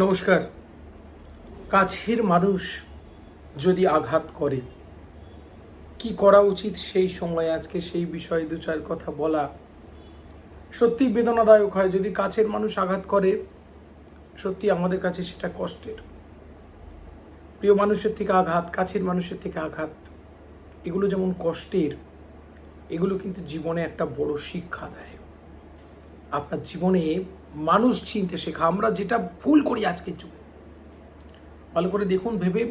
নমস্কার। কাছের মানুষ যদি আঘাত করে কি করা উচিত সেই সময় আজকে সেই বিষয়ে দু চার কথা বলা সত্যি বেদনাদায়ক হয়। যদি কাছের মানুষ আঘাত করে সত্যি আমাদের কাছে সেটা কষ্টের। প্রিয় মানুষের থেকে আঘাত, কাছের মানুষের থেকে আঘাত, এগুলো যেমন কষ্টের, এগুলো কিন্তু জীবনে একটা বড় শিক্ষা দেয়। আপনার জীবনে মানুষ চিনতে শেখা। আমরা যেটা ভুল করি আজকের যুগে, ভালো করে দেখুন ভেবে,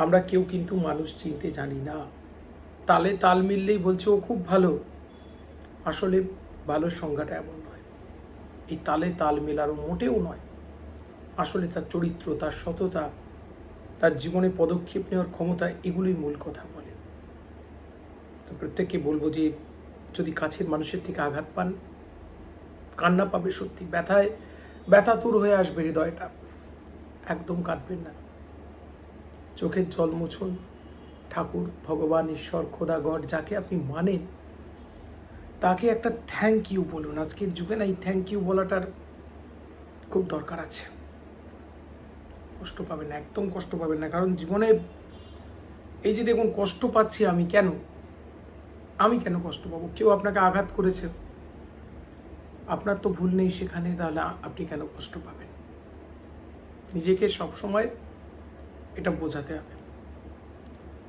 আমরা কেউ কিন্তু মানুষ চিনতে জানি না। তালে তাল মিললেই বলছে ও খুব ভালো। আসলে ভালোর সংজ্ঞাটা এমন নয়। এই তালে তাল মেলারও মোটেও নয়। আসলে তার চরিত্র, তার সততা, তার জীবনে পদক্ষেপ নেওয়ার ক্ষমতা, এগুলোই মূল কথা বলে। তো প্রত্যেককে বলবো যে যদি কাছের মানুষের থেকে আঘাত পান, কান্না পাবে সত্যি, ব্যথাতুর হয়ে আসবে হৃদয়টা। একদম কাঁদবেন না, চোখের জল মুছুন। ঠাকুর, ভগবান, ঈশ্বর, খোদা, গড যাকে আপনি মানেন তাকে একটা থ্যাংক ইউ বলুন। আজকের যুগে না এই থ্যাংক ইউ বলাটার খুব দরকার আছে। কষ্ট পাবেন না, একদম কষ্ট পাবেন না। কারণ জীবনে এই যে দেখুন কষ্ট পাচ্ছি আমি কেন কষ্ট পাবো? কেউ আপনাকে আঘাত করেছে, আপনার তো ভুল নেই সেখানে, তাহলে আপনি কেন কষ্ট পাবেন? নিজেকে সবসময় এটা বোঝাতে হবে।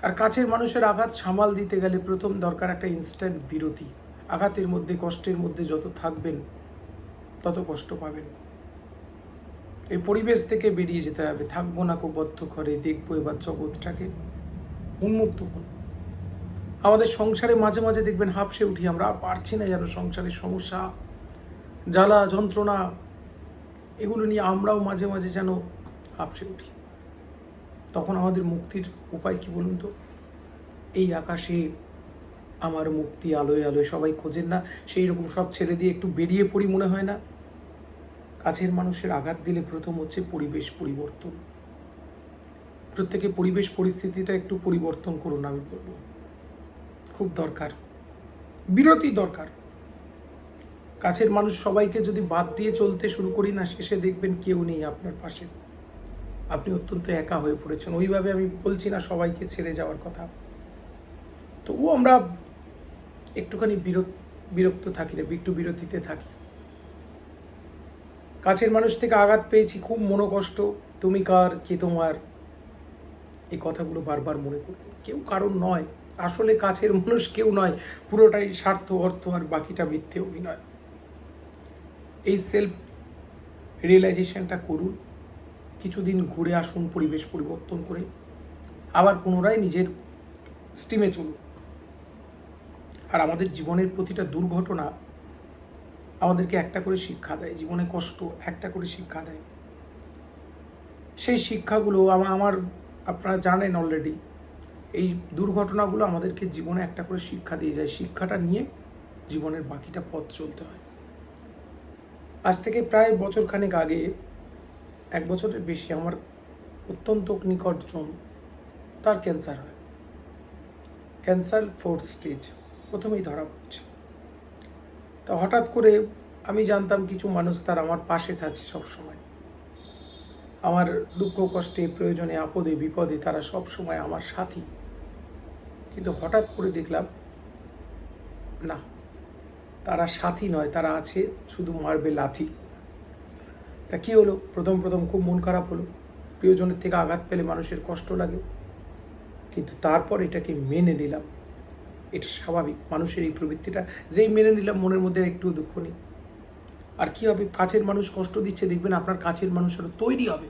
আর কাছের মানুষের আঘাত সামাল দিতে গেলে প্রথম দরকার একটা ইনস্ট্যান্ট বিরতি। আঘাতের মধ্যে, কষ্টের মধ্যে যত থাকবেন তত কষ্ট পাবেন। এই পরিবেশ থেকে বেরিয়ে যেতে হবে। থাকবো না খুব বদ্ধ ঘরে, দেখবো এবার জগৎটাকে। উন্মুক্ত হন। আমাদের সংসারে মাঝে মাঝে দেখবেন হাঁপসে উঠি আমরা, পারছি না যেন সংসারের সমস্যা, জ্বালা যন্ত্রণা, এগুলো নিয়ে আমরাও মাঝে মাঝে যেন হাঁপসে উঠি। তখন আমাদের মুক্তির উপায় কি বলুন তো? এই আকাশে আমার মুক্তি আলোয় আলোয় সবাই খোঁজেন না? সেই রকম সব ছেড়ে দিয়ে একটু বেরিয়ে পড়ি মনে হয় না? কাছের মানুষের আঘাত দিলে প্রথম হচ্ছে পরিবেশ পরিবর্তন। প্রত্যেকে পরিবেশ পরিস্থিতিটা একটু পরিবর্তন করুন, আমি বলবো খুব দরকার। বিরতি দরকার। কাছের মানুষ সবাইকে যদি বাদ দিয়ে চলতে শুরু করি না, শেষে দেখবেন কেউ নেই আপনার পাশে। আপনি অত্যন্ত একা হয়ে পড়েছেন। ওইভাবে আমি বলছি না সবাইকে ছেড়ে যাওয়ার কথা, তবুও আমরা একটুখানি বিরক্ত থাকি না, একটু বিরতিতে থাকি। কাছের মানুষ থেকে আঘাত পেয়েছি, খুব মনোকষ্ট। তুমি কার, কে তোমার, এই কথাগুলো বারবার মনে করুন। কেউ কারণ নয়, আসলে কাছের মানুষ কেউ নয়। পুরোটাই স্বার্থ, অর্থ, আর বাকিটা মিথ্যে অভিনয়। এই সেলফ রিয়েলাইজেশনটা করুন। কিছুদিন ঘুরে আসুন পরিবেশ পরিবর্তন করে, আবার পুনরায় নিজের স্টিমে চলুন। আর আমাদের জীবনের প্রতিটা দুর্ঘটনা আমাদেরকে একটা করে শিক্ষা দেয়। জীবনে কষ্ট একটা করে শিক্ষা দেয়। সেই শিক্ষাগুলো আমার আপনারা জানেন অলরেডি। এই দুর্ঘটনাগুলো আমাদেরকে জীবনে একটা করে শিক্ষা দিয়ে যায়। শিক্ষাটা নিয়ে জীবনের বাকিটা পথ চলতে হয়। আজ থেকে প্রায় বছরখানেক আগে, 1 বছরের বেশি, আমার অত্যন্ত নিকটজন, তার ক্যান্সার হয়। ক্যান্সার 4th স্টেজ, প্রথমেই ধরা পড়ছে। তা হঠাৎ করে আমি জানতাম কিছু মানুষ তার আমার পাশে থাকছে সবসময়। আমার দুঃখ কষ্টে, প্রয়োজনে, আপদে বিপদে তারা সব সময় আমার সাথী। কিন্তু হঠাৎ করে দেখলাম না, তারা সাথী নয়, তারা আছে শুধু মারবে লাথি। তা কী হলো? প্রথম খুব মন খারাপ হলো। প্রিয়জনের থেকে আঘাত পেলে মানুষের কষ্ট লাগে, কিন্তু তারপর এটাকে মেনে নিলাম। এটা স্বাভাবিক, মানুষের এই প্রবৃত্তিটা। যেই মেনে নিলাম, মনের মধ্যে একটু দুঃখ নেই। আর কী হবে? কাছের মানুষ কষ্ট দিচ্ছে, দেখবেন আপনার কাছের মানুষেরও তৈরি হবে।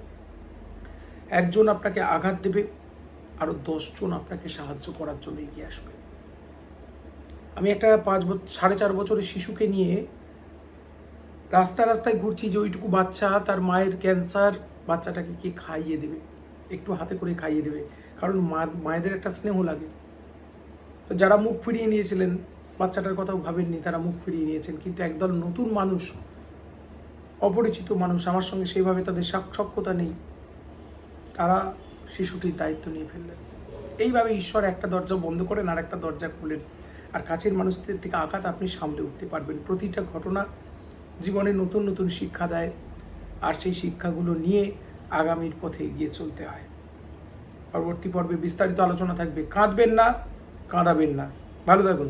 একজন আপনাকে আঘাত দেবে, আরও 10 জন আপনাকে সাহায্য করার জন্য এগিয়ে আসবে। আমি একটা 4.5 বছরের শিশুকে নিয়ে রাস্তায় ঘুরছি, যে ওইটুকু বাচ্চা, তার মায়ের ক্যান্সার, বাচ্চাটাকে কে খাইয়ে দেবে? একটু হাতে করে খাইয়ে দেবে, কারণ মায়েদের একটা স্নেহ লাগে। তো যারা মুখ ফিরিয়ে নিয়েছিলেন, বাচ্চাটার কথাও ভাবেননি, তারা মুখ ফিরিয়ে নিয়েছেন। কিন্তু একদল নতুন মানুষ, অপরিচিত মানুষ, আমার সঙ্গে সেইভাবে তাদের সখ্যতা নেই, তারা শিশুটির দায়িত্ব নিয়ে ফেললেন। এইভাবে ঈশ্বর একটা দরজা বন্ধ করেন আর একটা দরজা খুলেন। আর কাছের মানুষদের থেকে আঘাত আপনি সামলে উঠতে পারবেন। প্রতিটা ঘটনা জীবনে নতুন নতুন শিক্ষা দেয়। আর সেই শিক্ষাগুলো নিয়ে আগামীর পথে এগিয়ে চলতে হয়। পরবর্তী পর্বে বিস্তারিত আলোচনা থাকবে। কাঁদবেন না, কাঁদাবেন না। ভালো থাকুন।